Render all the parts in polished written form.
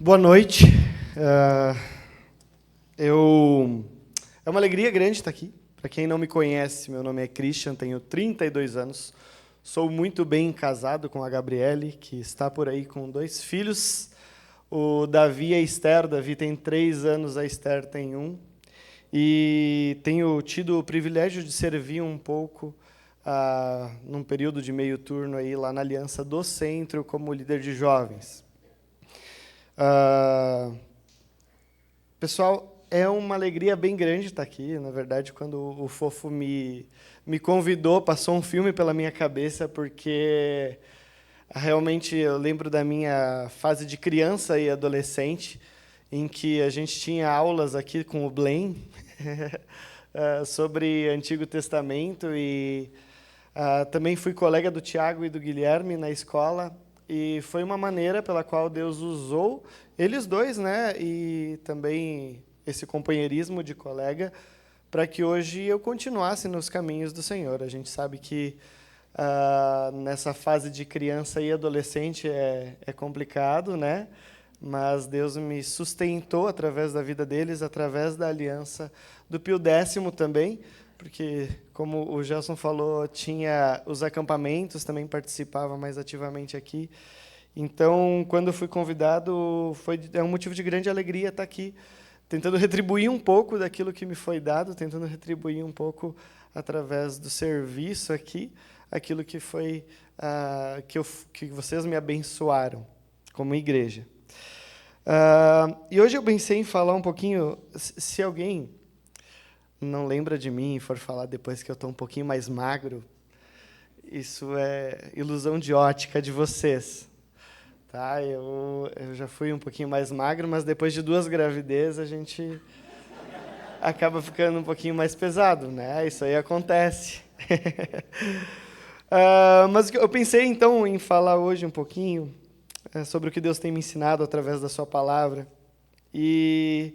Boa noite. É uma alegria grande estar aqui. Para quem não me conhece, meu nome é Christian, tenho 32 anos. Sou muito bem casado com a Gabriele, que está por aí com 2 filhos. O Davi e a Esther. O Davi tem 3 anos, a Esther tem 1. E tenho tido o privilégio de servir um pouco num período de meio turno aí, lá na Aliança do Centro, como líder de jovens. Pessoal, é uma alegria bem grande estar aqui. Na verdade, quando o Fofo me convidou, passou um filme pela minha cabeça, porque realmente eu lembro da minha fase de criança e adolescente, em que a gente tinha aulas aqui com o Blaine sobre Antigo Testamento, e também fui colega do Tiago e do Guilherme na escola, e foi uma maneira pela qual Deus usou eles dois, né, e também esse companheirismo de colega, para que hoje eu continuasse nos caminhos do Senhor. A gente sabe que nessa fase de criança e adolescente é complicado, né? Mas Deus me sustentou através da vida deles, através da aliança do Pio X também, porque, como o Gelson falou, tinha os acampamentos, também participava mais ativamente aqui. Então, quando eu fui convidado, é um motivo de grande alegria estar aqui, tentando retribuir um pouco daquilo que me foi dado, tentando retribuir um pouco através do serviço aqui, aquilo que foi que vocês me abençoaram como igreja. E hoje eu pensei em falar um pouquinho, se alguém não lembra de mim e for falar depois que eu estou um pouquinho mais magro, isso é ilusão de ótica de vocês. Tá? Eu já fui um pouquinho mais magro, mas depois de 2 gravidezes a gente acaba ficando um pouquinho mais pesado, né? Isso aí acontece. Mas eu pensei, então, em falar hoje um pouquinho sobre o que Deus tem me ensinado através da sua palavra. E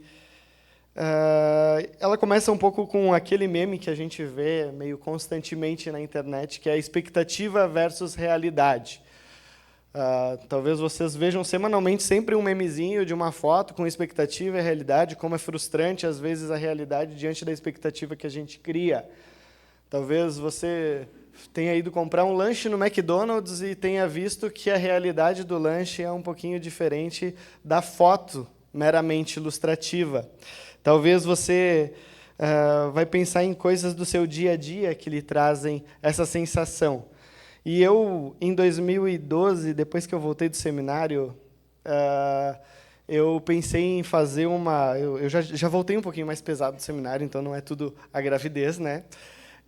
ela começa um pouco com aquele meme que a gente vê meio constantemente na internet, que é a expectativa versus realidade. Talvez vocês vejam semanalmente sempre um memezinho de uma foto com expectativa e realidade, como é frustrante, às vezes, a realidade diante da expectativa que a gente cria. Talvez você tenha ido comprar um lanche no McDonald's e tenha visto que a realidade do lanche é um pouquinho diferente da foto meramente ilustrativa. Talvez você vai pensar em coisas do seu dia a dia que lhe trazem essa sensação. E eu, em 2012, depois que eu voltei do seminário, eu pensei em fazer uma... Eu já voltei um pouquinho mais pesado do seminário, então não é tudo a gravidez, né?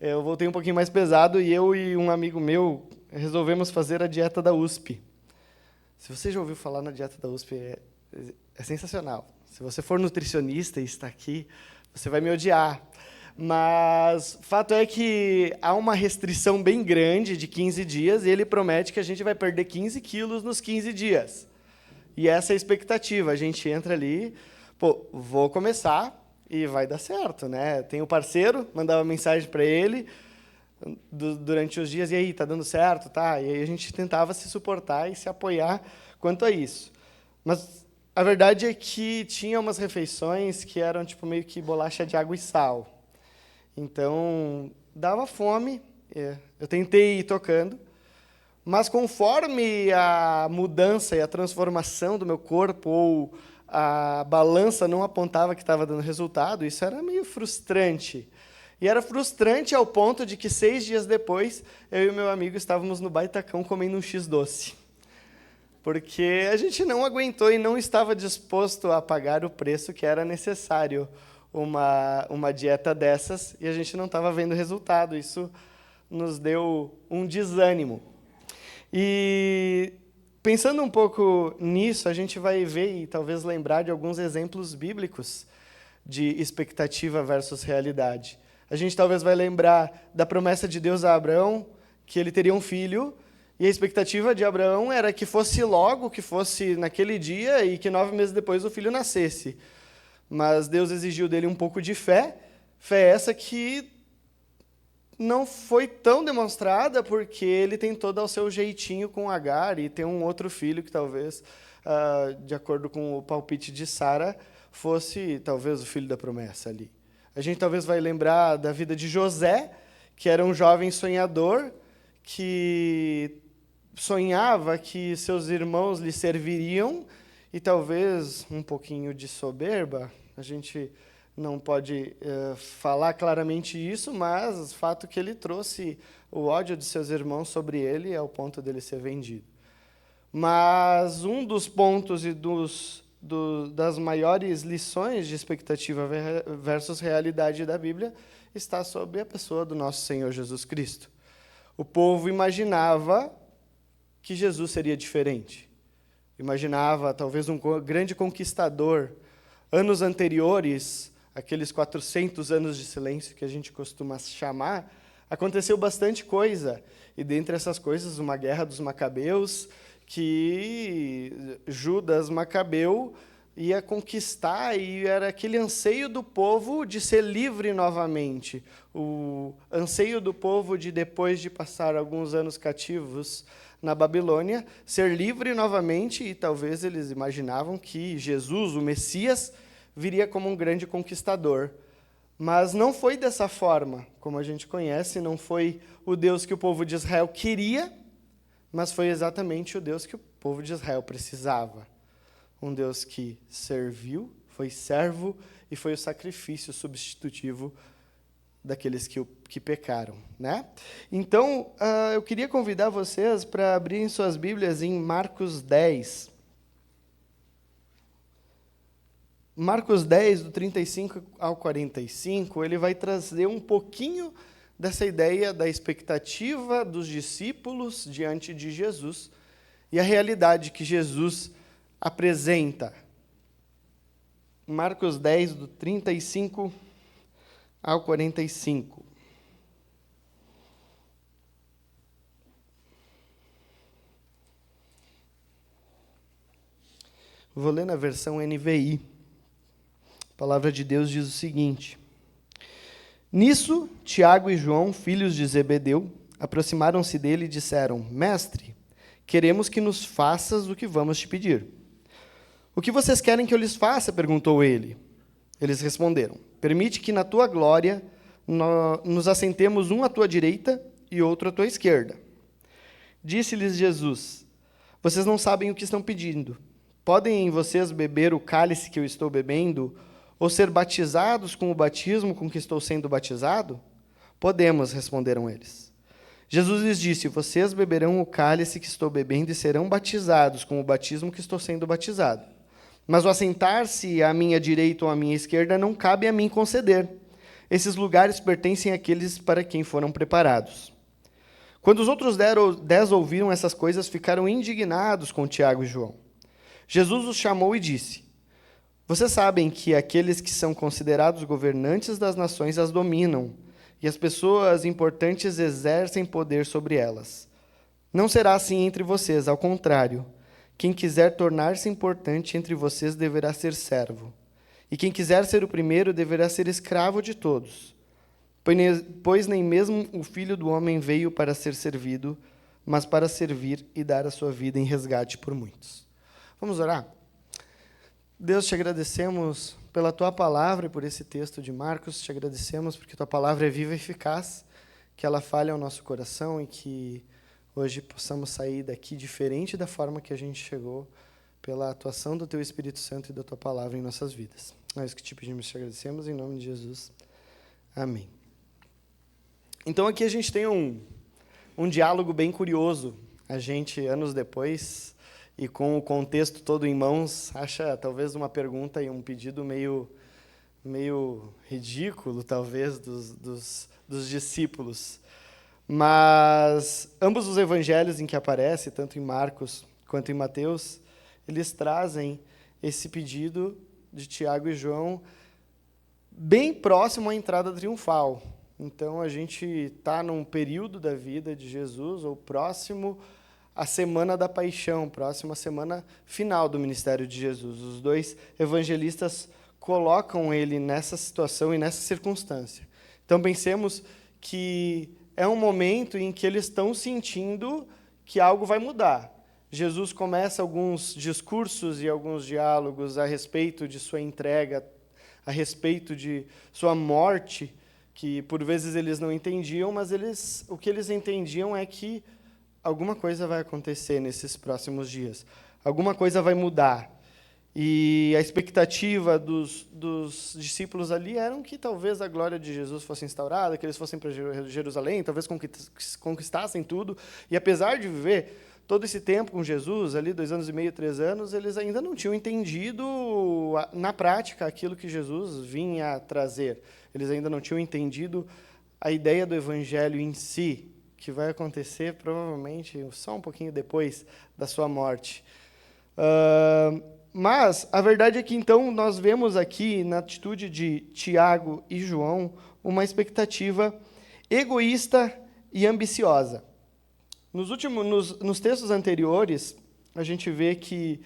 Eu voltei um pouquinho mais pesado e eu e um amigo meu resolvemos fazer a dieta da USP. Se você já ouviu falar na dieta da USP, é sensacional. Se você for nutricionista e está aqui, você vai me odiar. Mas fato é que há uma restrição bem grande de 15 dias e ele promete que a gente vai perder 15 quilos nos 15 dias. E essa é a expectativa. A gente entra ali, vou começar e vai dar certo, né? Tem o parceiro, mandava mensagem para ele durante os dias, e aí, tá dando certo? Tá? E aí a gente tentava se suportar e se apoiar quanto a isso. Mas a verdade é que tinha umas refeições que eram tipo meio que bolacha de água e sal. Então, dava fome, eu tentei ir tocando, mas conforme a mudança e a transformação do meu corpo, ou a balança não apontava que estava dando resultado, isso era meio frustrante. E era frustrante ao ponto de que 6 dias depois, eu e o meu amigo estávamos no Baitacão comendo um X-doce. Porque a gente não aguentou e não estava disposto a pagar o preço que era necessário uma dieta dessas, e a gente não estava vendo resultado. Isso nos deu um desânimo. E pensando um pouco nisso, a gente vai ver e talvez lembrar de alguns exemplos bíblicos de expectativa versus realidade. A gente talvez vai lembrar da promessa de Deus a Abraão, que ele teria um filho, e a expectativa de Abraão era que fosse logo, que fosse naquele dia, e que 9 meses depois o filho nascesse. Mas Deus exigiu dele um pouco de fé essa que não foi tão demonstrada, porque ele tentou dar o seu jeitinho com Agar e tem um outro filho que talvez de acordo com o palpite de Sara, fosse talvez o filho da promessa ali. A gente talvez vai lembrar da vida de José, que era um jovem sonhador, que sonhava que seus irmãos lhe serviriam, e talvez um pouquinho de soberba. A gente não pode falar claramente isso, mas o fato que ele trouxe o ódio de seus irmãos sobre ele ao ponto dele ser vendido. Mas um dos pontos e das maiores lições de expectativa versus realidade da Bíblia está sobre a pessoa do nosso Senhor Jesus Cristo. O povo imaginava que Jesus seria diferente. Imaginava talvez um grande conquistador. Anos anteriores, aqueles 400 anos de silêncio que a gente costuma chamar, aconteceu bastante coisa. E dentre essas coisas, uma guerra dos Macabeus, que Judas Macabeu ia conquistar, e era aquele anseio do povo de ser livre novamente. O anseio do povo de, depois de passar alguns anos cativos na Babilônia, ser livre novamente, e talvez eles imaginavam que Jesus, o Messias, viria como um grande conquistador. Mas não foi dessa forma, como a gente conhece, não foi o Deus que o povo de Israel queria, mas foi exatamente o Deus que o povo de Israel precisava. Um Deus que serviu, foi servo e foi o sacrifício substitutivo daqueles que pecaram, né? Então, eu queria convidar vocês para abrirem suas Bíblias em Marcos 10. Marcos 10, do 35 ao 45, ele vai trazer um pouquinho dessa ideia da expectativa dos discípulos diante de Jesus e a realidade que Jesus apresenta. Marcos 10, do 35 ao 45. Vou ler na versão NVI. A palavra de Deus diz o seguinte: Nisso, Tiago e João, filhos de Zebedeu, aproximaram-se dele e disseram: Mestre, queremos que nos faças o que vamos te pedir. O que vocês querem que eu lhes faça? Perguntou ele. Eles responderam: Permite que na tua glória nos assentemos um à tua direita e outro à tua esquerda. Disse-lhes Jesus: Vocês não sabem o que estão pedindo. Podem vocês beber o cálice que eu estou bebendo, ou ser batizados com o batismo com que estou sendo batizado? Podemos, responderam eles. Jesus lhes disse: Vocês beberão o cálice que estou bebendo e serão batizados com o batismo que estou sendo batizado. Mas o assentar-se à minha direita ou à minha esquerda não cabe a mim conceder. Esses lugares pertencem àqueles para quem foram preparados. Quando os outros 10 ouviram essas coisas, ficaram indignados com Tiago e João. Jesus os chamou e disse: Vocês sabem que aqueles que são considerados governantes das nações as dominam, e as pessoas importantes exercem poder sobre elas. Não será assim entre vocês, ao contrário. Quem quiser tornar-se importante entre vocês deverá ser servo. E quem quiser ser o primeiro deverá ser escravo de todos. Pois nem mesmo o Filho do Homem veio para ser servido, mas para servir e dar a sua vida em resgate por muitos. Vamos orar? Deus, te agradecemos pela Tua palavra e por esse texto de Marcos. Te agradecemos porque Tua palavra é viva e eficaz, que ela fale ao nosso coração e que hoje possamos sair daqui diferente da forma que a gente chegou, pela atuação do Teu Espírito Santo e da Tua palavra em nossas vidas. É isso que te pedimos e te agradecemos, em nome de Jesus. Amém. Então aqui a gente tem um diálogo bem curioso. A gente, anos depois, e com o contexto todo em mãos, acha talvez uma pergunta e um pedido meio ridículo, talvez, dos discípulos. Mas ambos os evangelhos em que aparece, tanto em Marcos quanto em Mateus, eles trazem esse pedido de Tiago e João bem próximo à entrada triunfal. Então, a gente está num período da vida de Jesus, ou próximo à semana da paixão, próximo à semana final do ministério de Jesus. Os dois evangelistas colocam ele nessa situação e nessa circunstância. Então, pensemos que é um momento em que eles estão sentindo que algo vai mudar. Jesus começa alguns discursos e alguns diálogos a respeito de sua entrega, a respeito de sua morte, que por vezes eles não entendiam, mas o que eles entendiam é que alguma coisa vai acontecer nesses próximos dias, alguma coisa vai mudar. E a expectativa dos discípulos ali era que talvez a glória de Jesus fosse instaurada, que eles fossem para Jerusalém, talvez conquistassem tudo. E apesar de viver todo esse tempo com Jesus, ali 2 anos e meio, 3 anos, eles ainda não tinham entendido na prática aquilo que Jesus vinha trazer. Eles ainda não tinham entendido a ideia do evangelho em si, que vai acontecer provavelmente só um pouquinho depois da sua morte. Mas a verdade é que, então, nós vemos aqui, na atitude de Tiago e João, uma expectativa egoísta e ambiciosa. Nos textos anteriores, a gente vê que,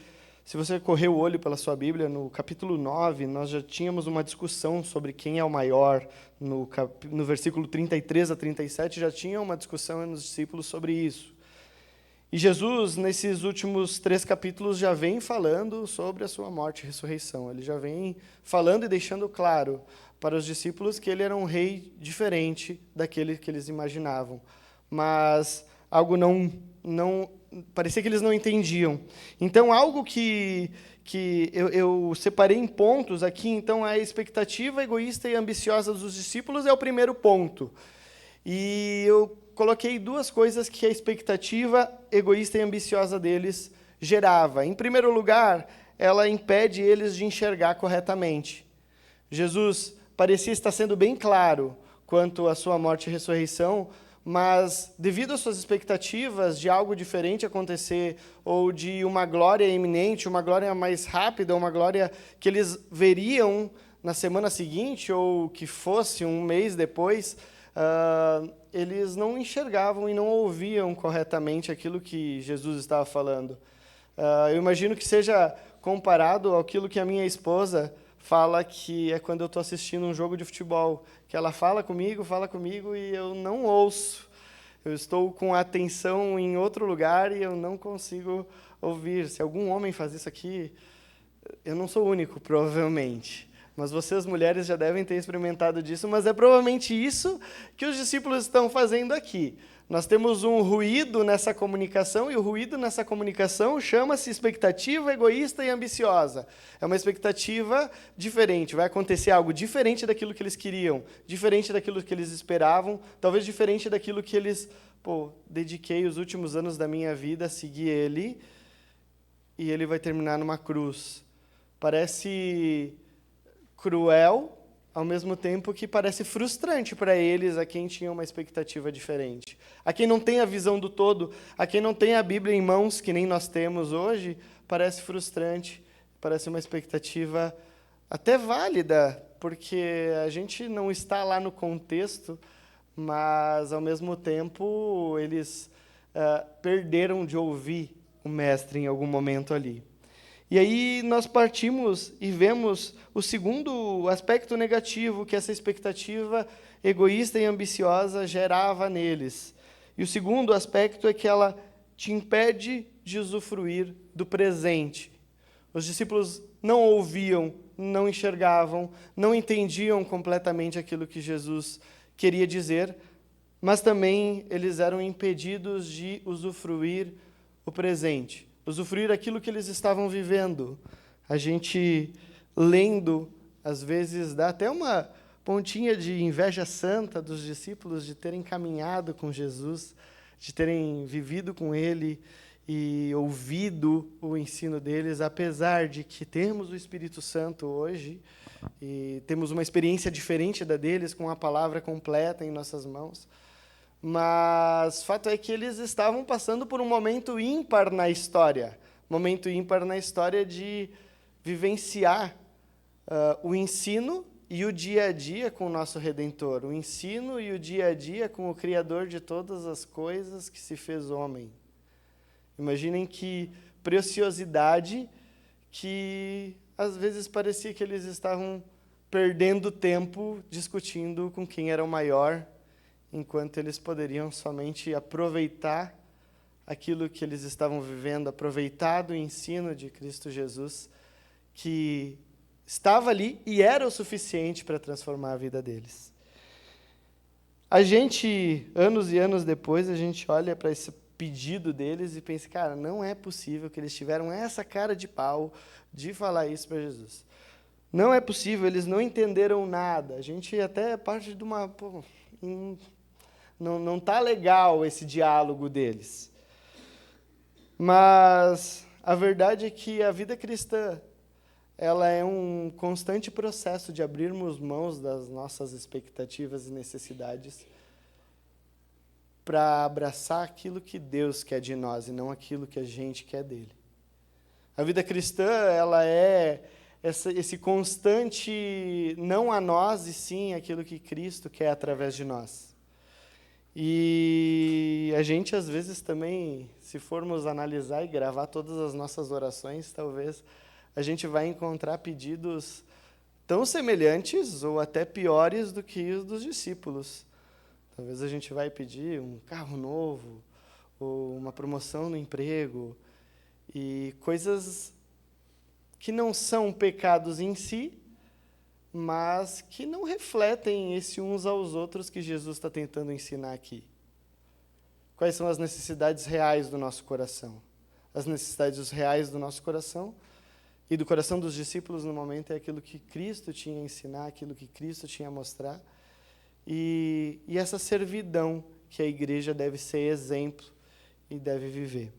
se você correr o olho pela sua Bíblia, no capítulo 9, nós já tínhamos uma discussão sobre quem é o maior. No versículo 33 a 37, já tinha uma discussão nos discípulos sobre isso. E Jesus, nesses últimos 3 capítulos, já vem falando sobre a sua morte e ressurreição. Ele já vem falando e deixando claro para os discípulos que ele era um rei diferente daquele que eles imaginavam. Mas algo não parecia que eles não entendiam. Então, algo que eu separei em pontos aqui, então, a expectativa egoísta e ambiciosa dos discípulos é o primeiro ponto. E eu coloquei 2 coisas que a expectativa egoísta e ambiciosa deles gerava. Em primeiro lugar, ela impede eles de enxergar corretamente. Jesus parecia estar sendo bem claro quanto à sua morte e ressurreição, mas devido às suas expectativas de algo diferente acontecer, ou de uma glória iminente, uma glória mais rápida, uma glória que eles veriam na semana seguinte, ou que fosse um mês depois, eles não enxergavam e não ouviam corretamente aquilo que Jesus estava falando. Eu imagino que seja comparado àquilo que a minha esposa fala, que é quando eu estou assistindo um jogo de futebol, que ela fala comigo e eu não ouço. Eu estou com a atenção em outro lugar e eu não consigo ouvir. Se algum homem faz isso aqui, eu não sou o único, provavelmente. Mas vocês, mulheres, já devem ter experimentado disso, mas é provavelmente isso que os discípulos estão fazendo aqui. Nós temos um ruído nessa comunicação, e o ruído nessa comunicação chama-se expectativa egoísta e ambiciosa. É uma expectativa diferente, vai acontecer algo diferente daquilo que eles queriam, diferente daquilo que eles esperavam, talvez diferente daquilo que eles, dediquei os últimos anos da minha vida a seguir ele, e ele vai terminar numa cruz. Parece cruel, ao mesmo tempo que parece frustrante para eles, a quem tinha uma expectativa diferente. A quem não tem a visão do todo, a quem não tem a Bíblia em mãos, que nem nós temos hoje, parece frustrante, parece uma expectativa até válida, porque a gente não está lá no contexto, mas, ao mesmo tempo, eles perderam de ouvir o Mestre em algum momento ali. E aí nós partimos e vemos o segundo aspecto negativo que essa expectativa egoísta e ambiciosa gerava neles. E o segundo aspecto é que ela te impede de usufruir do presente. Os discípulos não ouviam, não enxergavam, não entendiam completamente aquilo que Jesus queria dizer, mas também eles eram impedidos de usufruir o presente. Usufruir aquilo que eles estavam vivendo. A gente, lendo, às vezes, dá até uma pontinha de inveja santa dos discípulos de terem caminhado com Jesus, de terem vivido com Ele e ouvido o ensino deles, apesar de que temos o Espírito Santo hoje e temos uma experiência diferente da deles, com a palavra completa em nossas mãos. Mas fato é que eles estavam passando por um momento ímpar na história. Momento ímpar na história de vivenciar o ensino e o dia a dia com o nosso Redentor. O ensino e o dia a dia com o Criador de todas as coisas que se fez homem. Imaginem que preciosidade que às vezes parecia que eles estavam perdendo tempo discutindo com quem era o maior, enquanto eles poderiam somente aproveitar aquilo que eles estavam vivendo, aproveitado o ensino de Cristo Jesus, que estava ali e era o suficiente para transformar a vida deles. A gente, anos e anos depois, a gente olha para esse pedido deles e pensa, cara, não é possível que eles tiveram essa cara de pau de falar isso para Jesus. Não é possível, eles não entenderam nada. A gente até parte de uma... não está legal esse diálogo deles. Mas a verdade é que a vida cristã, ela é um constante processo de abrirmos mãos das nossas expectativas e necessidades para abraçar aquilo que Deus quer de nós e não aquilo que a gente quer dele. A vida cristã, ela é esse constante não a nós, e sim aquilo que Cristo quer através de nós. E a gente, às vezes, também, se formos analisar e gravar todas as nossas orações, talvez a gente vai encontrar pedidos tão semelhantes ou até piores do que os dos discípulos. Talvez a gente vai pedir um carro novo, ou uma promoção no emprego, e coisas que não são pecados em si, mas que não refletem esse uns aos outros que Jesus está tentando ensinar aqui. Quais são as necessidades reais do nosso coração? As necessidades reais do nosso coração e do coração dos discípulos no momento é aquilo que Cristo tinha a ensinar, aquilo que Cristo tinha a mostrar, e essa servidão que a igreja deve ser exemplo e deve viver.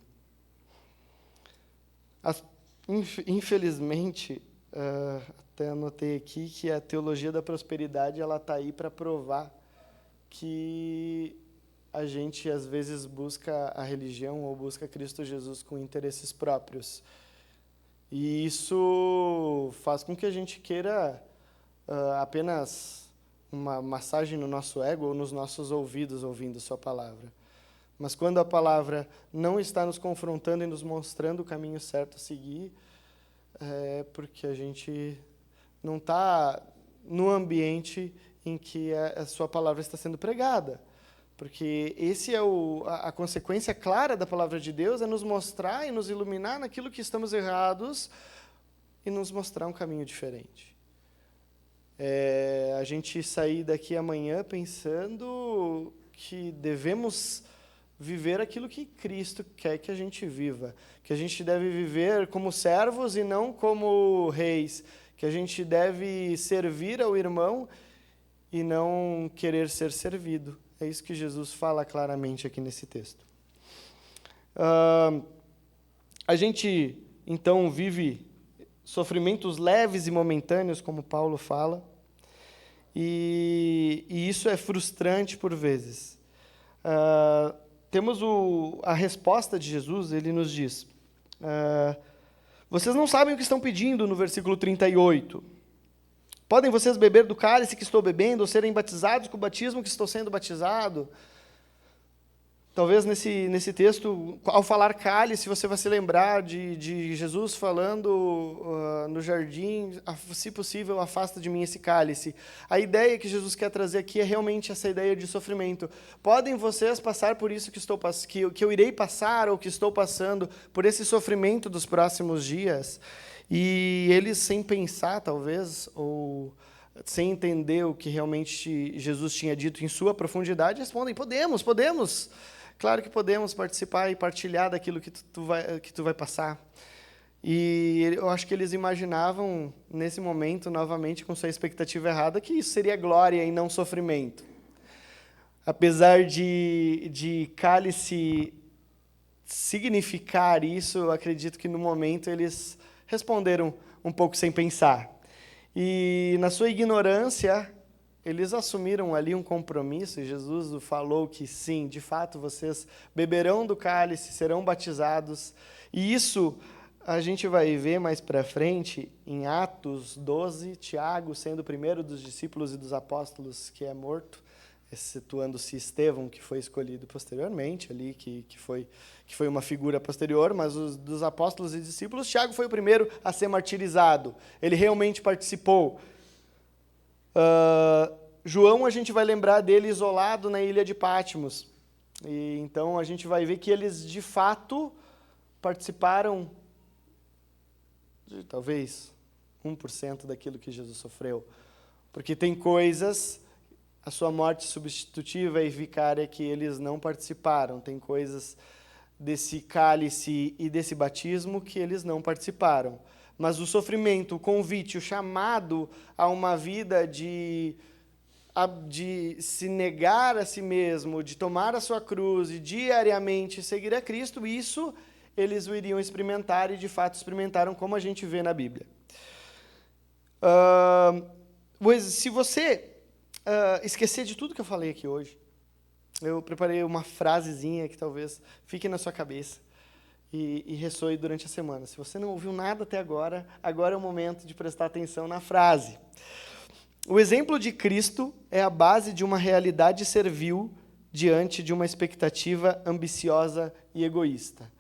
Infelizmente, até anotei aqui que a teologia da prosperidade ela está aí para provar que a gente, às vezes, busca a religião ou busca Cristo Jesus com interesses próprios. E isso faz com que a gente queira apenas uma massagem no nosso ego ou nos nossos ouvidos ouvindo sua palavra. Mas quando a palavra não está nos confrontando e nos mostrando o caminho certo a seguir, é porque a gente não está no ambiente em que a sua palavra está sendo pregada. Porque esse é a consequência clara da palavra de Deus, é nos mostrar e nos iluminar naquilo que estamos errados e nos mostrar um caminho diferente. A gente sair daqui amanhã pensando que devemos viver aquilo que Cristo quer que a gente viva, que a gente deve viver como servos e não como reis, que a gente deve servir ao irmão e não querer ser servido. É isso que Jesus fala claramente aqui nesse texto. A gente, então, vive sofrimentos leves e momentâneos, como Paulo fala, e isso é frustrante por vezes. Temos a resposta de Jesus, ele nos diz, vocês não sabem o que estão pedindo, no versículo 38. Podem vocês beber do cálice que estou bebendo, ou serem batizados com o batismo que estou sendo batizado? Talvez nesse texto, ao falar cálice, você vai se lembrar de Jesus falando no jardim, se possível, afasta de mim esse cálice. A ideia que Jesus quer trazer aqui é realmente essa ideia de sofrimento. Podem vocês passar por isso que eu irei passar, ou que estou passando, por esse sofrimento dos próximos dias? E eles, sem pensar, talvez, ou sem entender o que realmente Jesus tinha dito em sua profundidade, respondem, podemos. Claro que podemos participar e partilhar daquilo que tu vai passar. E eu acho que eles imaginavam, nesse momento, novamente, com sua expectativa errada, que isso seria glória e não sofrimento. Apesar de cálice significar isso, eu acredito que no momento eles responderam um pouco sem pensar. E na sua ignorância, eles assumiram ali um compromisso, e Jesus falou que sim, de fato, vocês beberão do cálice, serão batizados. E isso a gente vai ver mais para frente, em Atos 12, Tiago sendo o primeiro dos discípulos e dos apóstolos que é morto, excetuando-se Estevão, que foi escolhido posteriormente, ali, que foi uma figura posterior, mas dos apóstolos e discípulos, Tiago foi o primeiro a ser martirizado. Ele realmente participou. João, a gente vai lembrar dele isolado na ilha de Patmos. E então a gente vai ver que eles de fato participaram de talvez 1% daquilo que Jesus sofreu. Porque tem coisas, a sua morte substitutiva e vicária, que eles não participaram. Tem coisas desse cálice e desse batismo que eles não participaram. Mas o sofrimento, o convite, o chamado a uma vida de se negar a si mesmo, de tomar a sua cruz e diariamente seguir a Cristo, isso eles o iriam experimentar e de fato experimentaram, como a gente vê na Bíblia. Se você esquecer de tudo que eu falei aqui hoje, eu preparei uma frasezinha que talvez fique na sua cabeça e ressoe durante a semana. Se você não ouviu nada até agora, agora é o momento de prestar atenção na frase. O exemplo de Cristo é a base de uma realidade servil diante de uma expectativa ambiciosa e egoísta.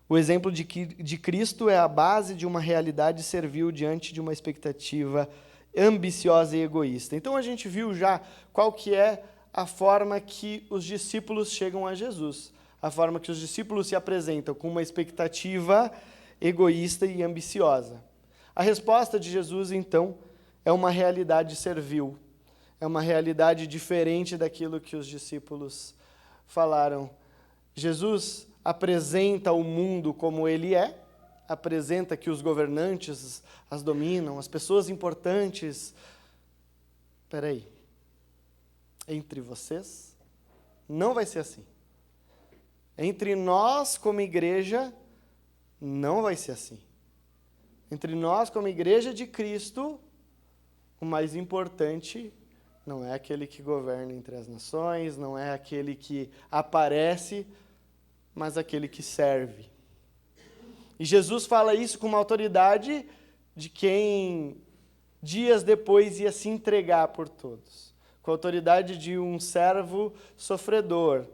O exemplo de Cristo é a base de uma realidade servil diante de uma expectativa ambiciosa e egoísta. Então a gente viu já qual que é a forma que os discípulos chegam a Jesus, a forma que os discípulos se apresentam com uma expectativa egoísta e ambiciosa. A resposta de Jesus, então, é uma realidade servil, é uma realidade diferente daquilo que os discípulos falaram. Jesus apresenta o mundo como ele é, apresenta que os governantes as dominam, as pessoas importantes. Espera aí, entre vocês não vai ser assim. Entre nós como igreja não vai ser assim. Entre nós como igreja de Cristo, o mais importante não é aquele que governa entre as nações, não é aquele que aparece, mas aquele que serve. E Jesus fala isso com uma autoridade de quem dias depois ia se entregar por todos, com a autoridade de um servo sofredor.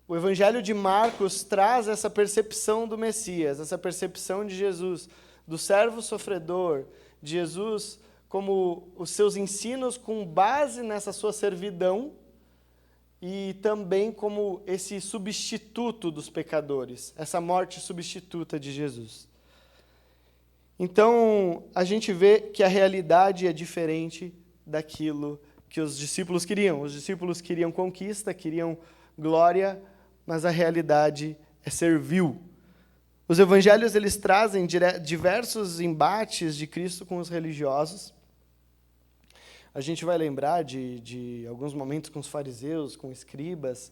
O Evangelho de Marcos traz essa percepção do Messias, essa percepção de Jesus, do servo sofredor, de Jesus como os seus ensinos com base nessa sua servidão e também como esse substituto dos pecadores, essa morte substituta de Jesus. Então, a gente vê que a realidade é diferente daquilo que os discípulos queriam. Os discípulos queriam conquista, queriam glória, mas a realidade é servil. Os evangelhos eles trazem diversos embates de Cristo com os religiosos. A gente vai lembrar de alguns momentos com os fariseus, com escribas,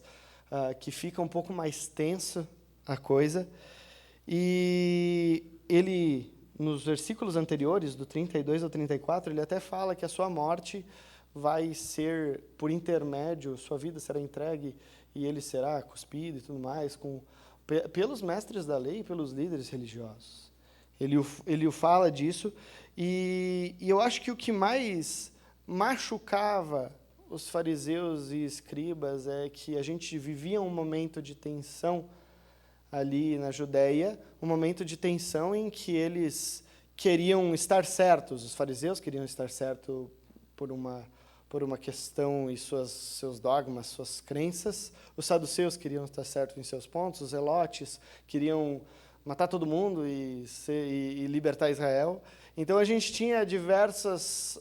que fica um pouco mais tensa a coisa. E ele, nos versículos anteriores, do 32 ao 34, ele até fala que a sua morte vai ser por intermédio, sua vida será entregue e ele será cuspido e tudo mais, pelos mestres da lei e pelos líderes religiosos. Ele o fala disso, e eu acho que o que mais machucava os fariseus e escribas é que a gente vivia um momento de tensão ali na Judéia, um momento de tensão em que eles queriam estar certos, os fariseus queriam estar certos por uma questão e seus dogmas, suas crenças, os saduceus queriam estar certos em seus pontos, os zelotes queriam matar todo mundo e libertar Israel. Então, a gente tinha diversos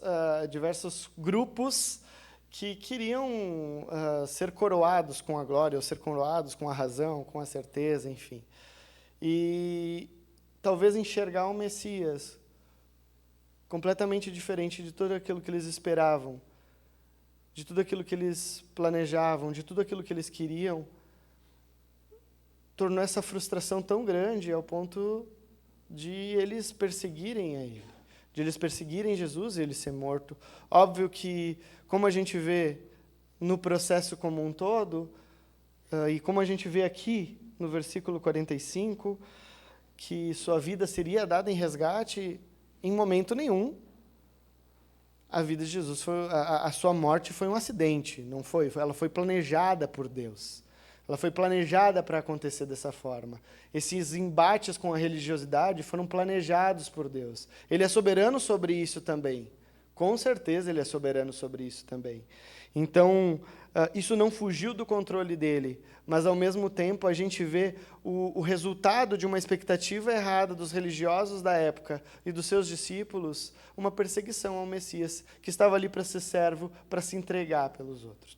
grupos que queriam ser coroados com a glória, ou ser coroados com a razão, com a certeza, enfim. E talvez enxergar um Messias completamente diferente de tudo aquilo que eles esperavam, de tudo aquilo que eles planejavam, de tudo aquilo que eles queriam, tornou essa frustração tão grande ao ponto de eles perseguirem a ele, de eles perseguirem Jesus e ele ser morto. Óbvio que, como a gente vê no processo como um todo, e como a gente vê aqui no versículo 45, que sua vida seria dada em resgate, em momento nenhum, a vida de Jesus, a sua morte foi um acidente, não foi? Ela foi planejada por Deus. Ela foi planejada para acontecer dessa forma. Esses embates com a religiosidade foram planejados por Deus. Ele é soberano sobre isso também, Com certeza ele é soberano sobre isso também. Então, isso não fugiu do controle dele, mas, ao mesmo tempo, a gente vê o resultado de uma expectativa errada dos religiosos da época e dos seus discípulos, uma perseguição ao Messias, que estava ali para ser servo, para se entregar pelos outros.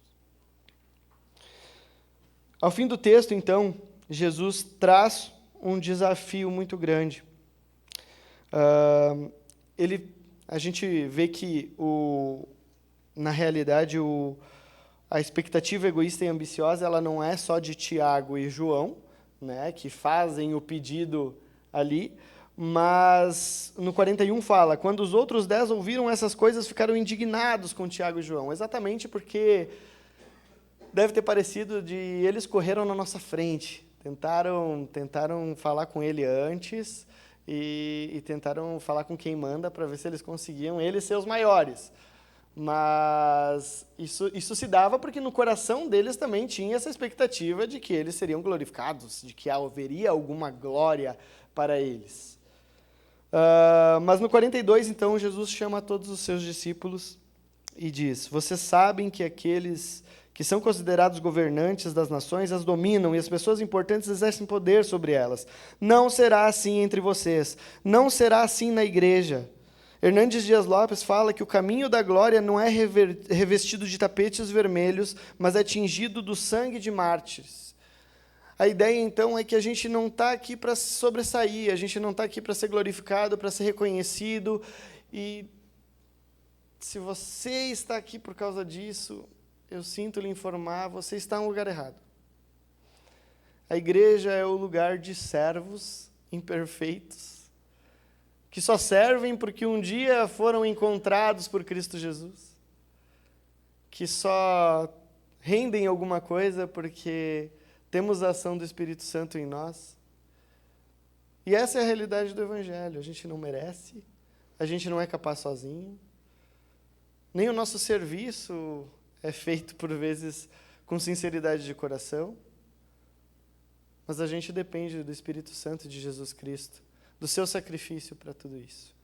Ao fim do texto, então, Jesus traz um desafio muito grande. A gente vê que, na realidade, a expectativa egoísta e ambiciosa ela não é só de Tiago e João, né, que fazem o pedido ali, mas no 41 fala, quando os outros 10 ouviram essas coisas, ficaram indignados com Tiago e João, exatamente porque deve ter parecido de eles correram na nossa frente, tentaram falar com ele antes e tentaram falar com quem manda para ver se eles conseguiam eles ser os maiores. Mas isso se dava porque no coração deles também tinha essa expectativa de que eles seriam glorificados, de que haveria alguma glória para eles. Mas no 42, então, Jesus chama todos os seus discípulos e diz, vocês sabem que aqueles que são considerados governantes das nações as dominam e as pessoas importantes exercem poder sobre elas. Não será assim entre vocês, não será assim na igreja. Hernandes Dias Lopes fala que o caminho da glória não é revestido de tapetes vermelhos, mas é tingido do sangue de mártires. A ideia, então, é que a gente não está aqui para sobressair, a gente não está aqui para ser glorificado, para ser reconhecido. E se você está aqui por causa disso, eu sinto lhe informar, você está no lugar errado. A igreja é o lugar de servos imperfeitos, que só servem porque um dia foram encontrados por Cristo Jesus, que só rendem alguma coisa porque temos a ação do Espírito Santo em nós. E essa é a realidade do Evangelho. A gente não merece, a gente não é capaz sozinho, nem o nosso serviço é feito, por vezes, com sinceridade de coração, mas a gente depende do Espírito Santo de Jesus Cristo, do seu sacrifício para tudo isso.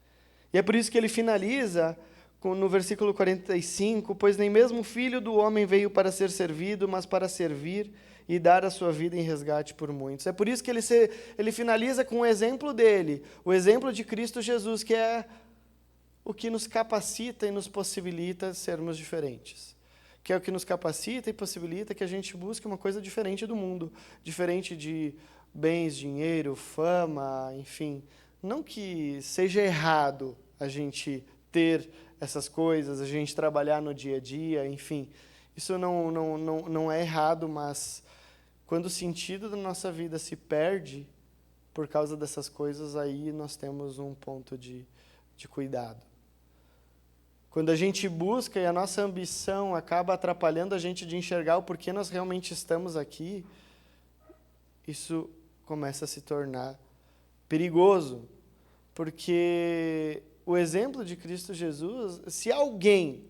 E é por isso que ele finaliza no versículo 45, pois nem mesmo o Filho do Homem veio para ser servido, mas para servir e dar a sua vida em resgate por muitos. É por isso que ele finaliza com o exemplo dele, o exemplo de Cristo Jesus, que é o que nos capacita e nos possibilita sermos diferentes. Que é o que nos capacita e possibilita que a gente busque uma coisa diferente do mundo, diferente de bens, dinheiro, fama, enfim. Não que seja errado a gente ter essas coisas, a gente trabalhar no dia a dia, enfim. Isso não é errado, mas quando o sentido da nossa vida se perde por causa dessas coisas, aí nós temos um ponto de cuidado. Quando a gente busca e a nossa ambição acaba atrapalhando a gente de enxergar o porquê nós realmente estamos aqui, isso começa a se tornar perigoso, porque o exemplo de Cristo Jesus, se alguém,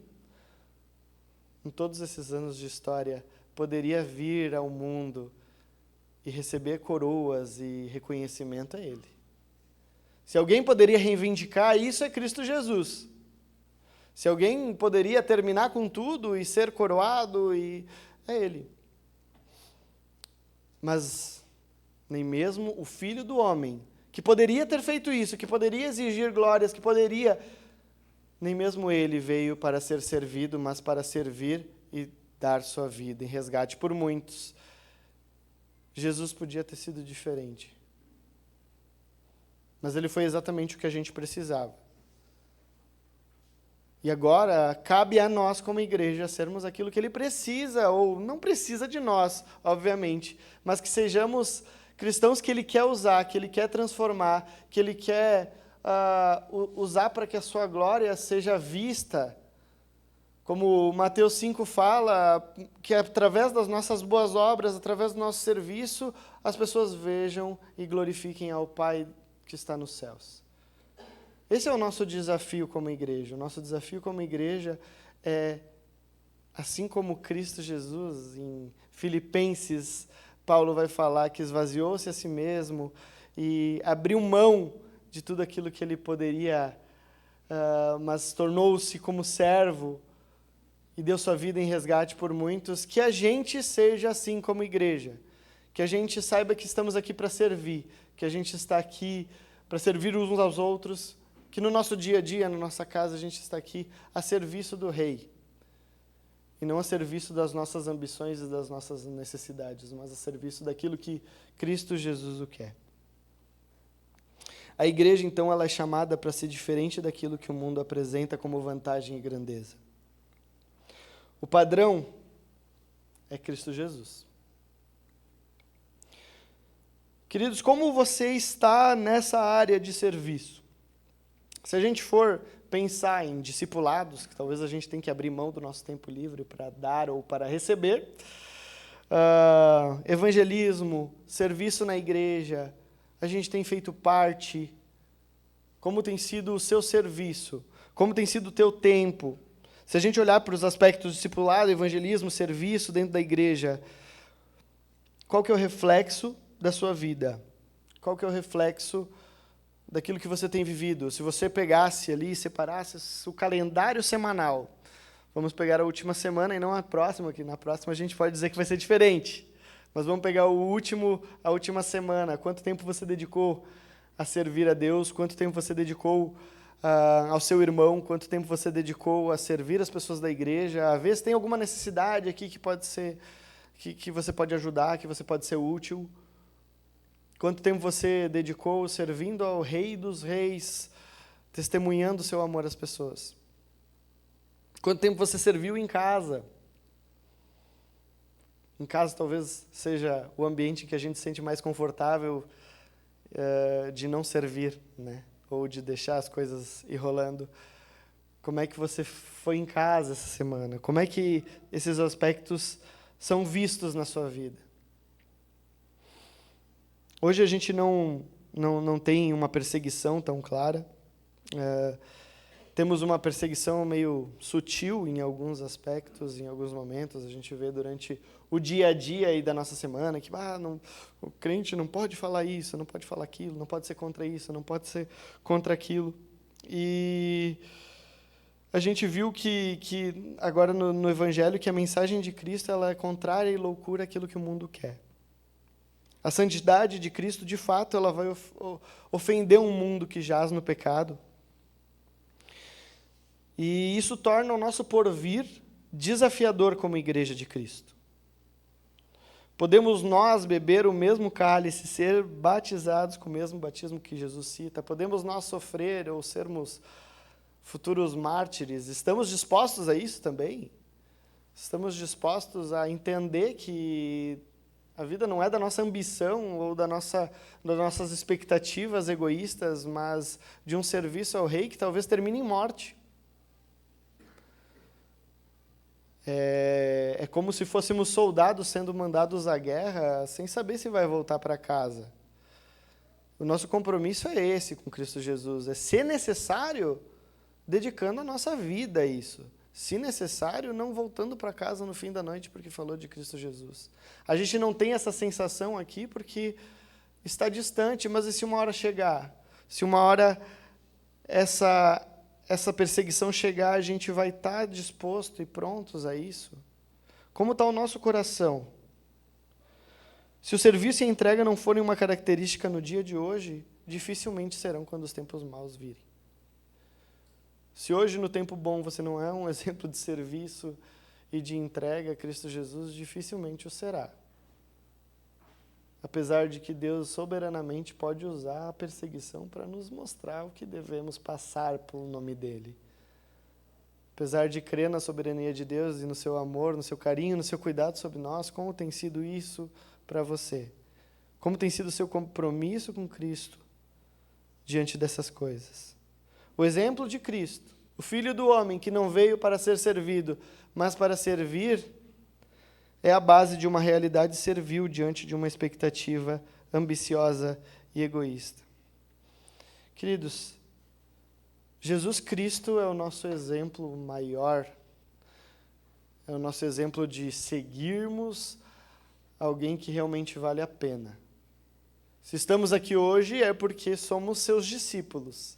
em todos esses anos de história, poderia vir ao mundo e receber coroas e reconhecimento, é Ele. Se alguém poderia reivindicar isso, é Cristo Jesus. Se alguém poderia terminar com tudo e ser coroado, é Ele. Mas nem mesmo o Filho do Homem, que poderia ter feito isso, que poderia exigir glórias, nem mesmo Ele veio para ser servido, mas para servir e dar sua vida em resgate por muitos. Jesus podia ter sido diferente. Mas Ele foi exatamente o que a gente precisava. E agora, cabe a nós, como igreja, sermos aquilo que Ele precisa, ou não precisa de nós, obviamente, mas que sejamos cristãos que Ele quer usar, que Ele quer transformar, que Ele quer usar para que a sua glória seja vista. Como Mateus 5 fala, que através das nossas boas obras, através do nosso serviço, as pessoas vejam e glorifiquem ao Pai que está nos céus. Esse é o nosso desafio como igreja. O nosso desafio como igreja é, assim como Cristo Jesus, em Filipenses, Paulo vai falar que esvaziou-se a si mesmo e abriu mão de tudo aquilo que ele poderia mas tornou-se como servo e deu sua vida em resgate por muitos, que a gente seja assim como igreja, que a gente saiba que estamos aqui para servir, que a gente está aqui para servir uns aos outros, que no nosso dia a dia, na nossa casa, a gente está aqui a serviço do Rei, e não a serviço das nossas ambições e das nossas necessidades, mas a serviço daquilo que Cristo Jesus o quer. A igreja, então, ela é chamada para ser diferente daquilo que o mundo apresenta como vantagem e grandeza. O padrão é Cristo Jesus. Queridos, como você está nessa área de serviço? Se a gente for pensar em discipulados, que talvez a gente tenha que abrir mão do nosso tempo livre para dar ou para receber, evangelismo, serviço na igreja, a gente tem feito parte, como tem sido o seu serviço, como tem sido o teu tempo. Se a gente olhar para os aspectos discipulado, evangelismo, serviço dentro da igreja, qual que é o reflexo da sua vida? Qual que é o reflexo daquilo que você tem vivido? Se você pegasse ali, separasse o calendário semanal, vamos pegar a última semana e não a próxima, que na próxima a gente pode dizer que vai ser diferente. Mas vamos pegar a última semana. Quanto tempo você dedicou a servir a Deus? Quanto tempo você dedicou ao seu irmão? Quanto tempo você dedicou a servir as pessoas da igreja? A ver se tem alguma necessidade aqui que pode ser, que você pode ajudar, que você pode ser útil. Quanto tempo você dedicou servindo ao Rei dos Reis, testemunhando o seu amor às pessoas? Quanto tempo você serviu em casa? Em casa talvez seja o ambiente que a gente se sente mais confortável de não servir, né? Ou de deixar as coisas ir rolando. Como é que você foi em casa essa semana? Como é que esses aspectos são vistos na sua vida? Hoje a gente não tem uma perseguição tão clara. Temos uma perseguição meio sutil em alguns aspectos, em alguns momentos. A gente vê durante o dia a dia aí da nossa semana que o crente não pode falar isso, não pode falar aquilo, não pode ser contra isso, não pode ser contra aquilo. E a gente viu que agora no Evangelho que a mensagem de Cristo ela é contrária e loucura àquilo que o mundo quer. A santidade de Cristo, de fato, ela vai ofender um mundo que jaz no pecado. E isso torna o nosso porvir desafiador como igreja de Cristo. Podemos nós beber o mesmo cálice, ser batizados com o mesmo batismo que Jesus cita. Podemos nós sofrer ou sermos futuros mártires. Estamos dispostos a isso também? Estamos dispostos a entender que a vida não é da nossa ambição ou das nossas expectativas egoístas, mas de um serviço ao Rei que talvez termine em morte. É como se fôssemos soldados sendo mandados à guerra sem saber se vai voltar para casa. O nosso compromisso é esse com Cristo Jesus, é ser necessário, dedicando a nossa vida a isso. Se necessário, não voltando para casa no fim da noite porque falou de Cristo Jesus. A gente não tem essa sensação aqui porque está distante, mas e se uma hora chegar? Se uma hora essa perseguição chegar, a gente vai estar disposto e prontos a isso? Como está o nosso coração? Se o serviço e a entrega não forem uma característica no dia de hoje, dificilmente serão quando os tempos maus virem. Se hoje, no tempo bom, você não é um exemplo de serviço e de entrega a Cristo Jesus, dificilmente o será. Apesar de que Deus soberanamente pode usar a perseguição para nos mostrar o que devemos passar pelo nome dEle. Apesar de crer na soberania de Deus e no seu amor, no seu carinho, no seu cuidado sobre nós, como tem sido isso para você? Como tem sido o seu compromisso com Cristo diante dessas coisas? O exemplo de Cristo, o Filho do homem que não veio para ser servido, mas para servir, é a base de uma realidade servil diante de uma expectativa ambiciosa e egoísta. Queridos, Jesus Cristo é o nosso exemplo maior, é o nosso exemplo de seguirmos alguém que realmente vale a pena. Se estamos aqui hoje é porque somos seus discípulos.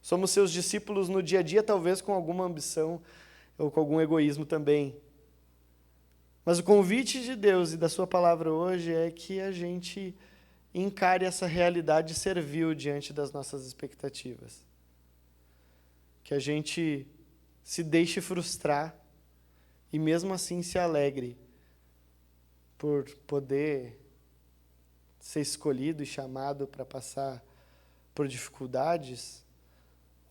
Somos seus discípulos no dia a dia, talvez com alguma ambição ou com algum egoísmo também. Mas o convite de Deus e da sua palavra hoje é que a gente encare essa realidade servil diante das nossas expectativas. Que a gente se deixe frustrar e mesmo assim se alegre por poder ser escolhido e chamado para passar por dificuldades,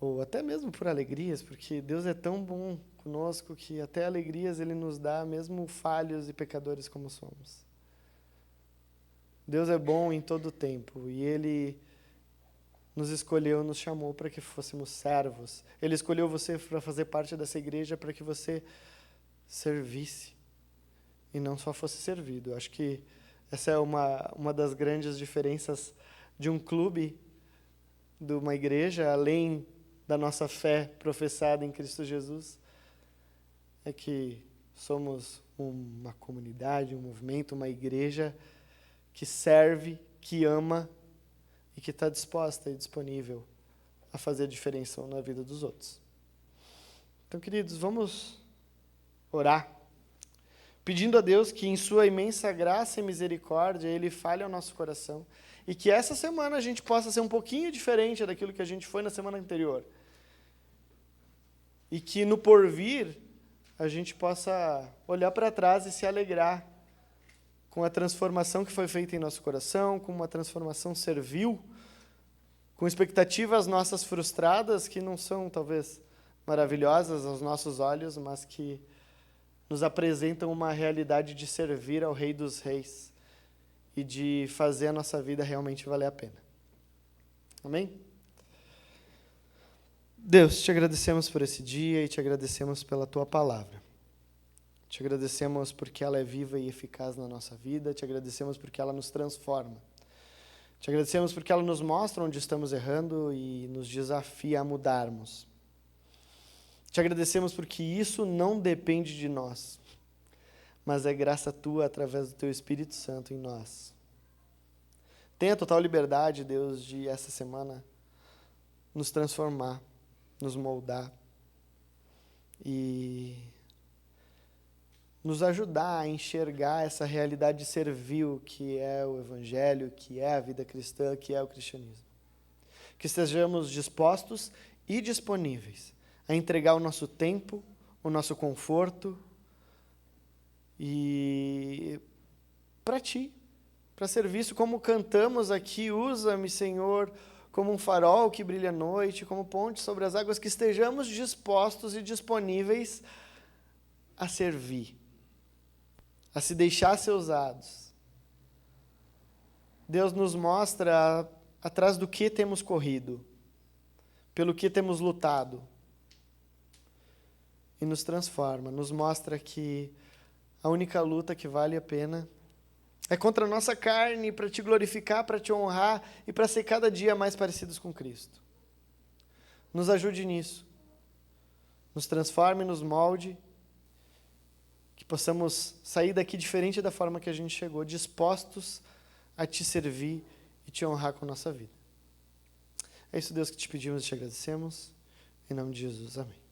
ou até mesmo por alegrias, porque Deus é tão bom conosco que até alegrias Ele nos dá, mesmo falhos e pecadores como somos. Deus é bom em todo o tempo e Ele nos escolheu, nos chamou para que fôssemos servos. Ele escolheu você para fazer parte dessa igreja para que você servisse e não só fosse servido. Eu acho que essa é uma das grandes diferenças de um clube, de uma igreja, além da nossa fé professada em Cristo Jesus, é que somos uma comunidade, um movimento, uma igreja que serve, que ama e que está disposta e disponível a fazer a diferença na vida dos outros. Então, queridos, vamos orar, pedindo a Deus que em sua imensa graça e misericórdia Ele fale ao nosso coração e que essa semana a gente possa ser um pouquinho diferente daquilo que a gente foi na semana anterior. E que no porvir a gente possa olhar para trás e se alegrar com a transformação que foi feita em nosso coração, com uma transformação servil, com expectativas nossas frustradas que não são talvez maravilhosas aos nossos olhos, mas que nos apresentam uma realidade de servir ao Rei dos Reis e de fazer a nossa vida realmente valer a pena. Amém? Deus, te agradecemos por esse dia e te agradecemos pela tua palavra. Te agradecemos porque ela é viva e eficaz na nossa vida, te agradecemos porque ela nos transforma. Te agradecemos porque ela nos mostra onde estamos errando e nos desafia a mudarmos. Te agradecemos porque isso não depende de nós, mas é graça tua através do teu Espírito Santo em nós. Tenha total liberdade, Deus, de essa semana nos transformar, nos moldar e nos ajudar a enxergar essa realidade servil que é o Evangelho, que é a vida cristã, que é o cristianismo. Que estejamos dispostos e disponíveis a entregar o nosso tempo, o nosso conforto e para Ti, para serviço, como cantamos aqui, usa-me, Senhor, como um farol que brilha à noite, como ponte sobre as águas, que estejamos dispostos e disponíveis a servir, a se deixar ser usados. Deus nos mostra atrás do que temos corrido, pelo que temos lutado, e nos transforma, nos mostra que a única luta que vale a pena é contra a nossa carne, para te glorificar, para te honrar e para ser cada dia mais parecidos com Cristo. Nos ajude nisso. Nos transforme, nos molde, que possamos sair daqui diferente da forma que a gente chegou, dispostos a te servir e te honrar com a nossa vida. É isso, Deus, que te pedimos e te agradecemos. Em nome de Jesus, amém.